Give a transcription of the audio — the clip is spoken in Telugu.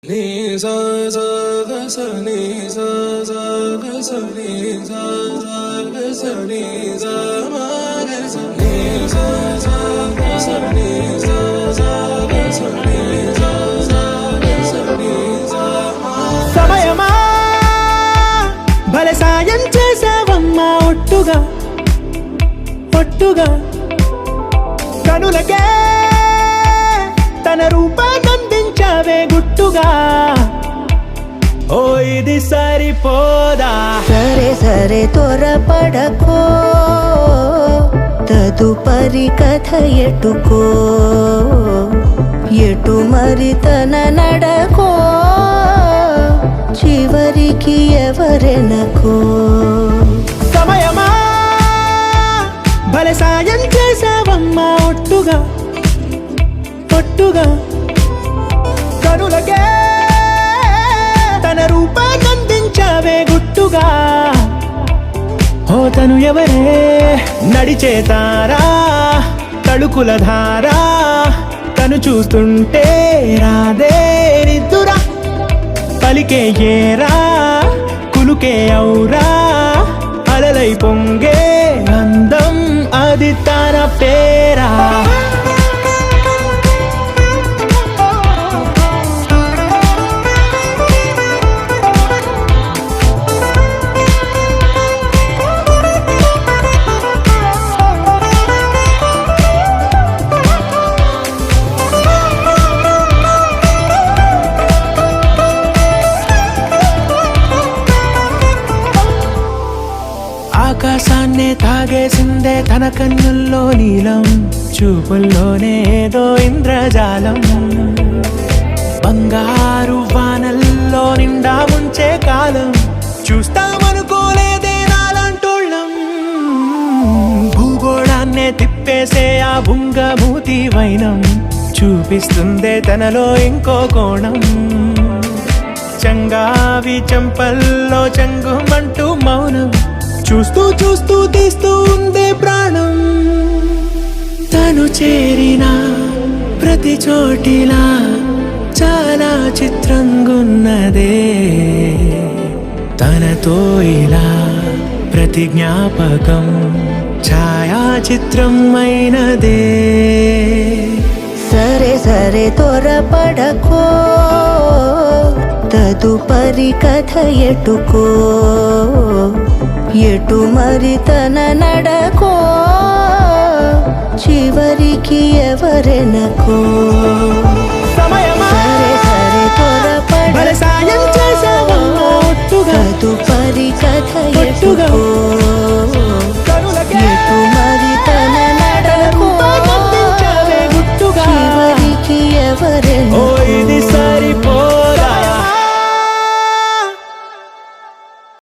Ni sa sa ga sa ni sa sa ga sa ni sa sa ga sa ni sa ma ga sa ni sa sa ga sa ni sa sa ga sa ni sa sa ga sa ni sa ma సమయమా భలే సాయం చేసావమ్మా ఒట్టుగా ఒట్టుగా కనులకే తన రూపాన్నందించావే గుట్టుగా ఓ ఇది సరిపోదా సరే సరే త్వరపడకో తదుపరి కథ ఎటుకో ఎటు మరి తన నడకో చివరికి ఎవరెనకో సమయమా భలే సాయం చేసావమ్మా ఒట్టుగా ఒట్టుగా కనులకే తన రూపాన్నందించావే గుట్టుగా ఓ తను ఎవరే నడిచే తారా తడుకుల ధారా తను చూస్తుంటే రాదే నిద్దురా పలికే ఏరా కులుకే ఔరా అలలై పొంగే అందం అది తన పేరా ఆకాశాన్నే తాగేసిందే తన కన్నుల్లో నీలం చూపుల్లోనే ఏదో ఇంద్రజాలం బంగారు వానల్లో నిండా ఉంచే కాలం చూస్తామనుకోలేదే నాలాంటోళ్ళం భూగోళాన్నే తిప్పేసే ఆ బుంగమూతి వైనం చూపిస్తుందే తనలో ఇంకో కోణం చంగావి చెంపల్లో చంగుమంటూ మౌనం చూస్తూ చూస్తూ తీస్తూ ఉందే ప్రాణం తను చేరిన ప్రతి చోటిలా చాలా చిత్రంగున్నదే తనతో ఇలా ప్రతి జ్ఞాపకం ఛాయాచిత్రం అయినదే సరే సరే త్వరపడకో తదుపరి కథ ఎటుకో ఎటు మరి తన నడకో చివరికి ఎవరెనకో సమయమా సరే సరే భలే సాయం చేసావమ్మా ఒట్టుగా తదుపరి కథ ఒట్టుగా ఎటుకో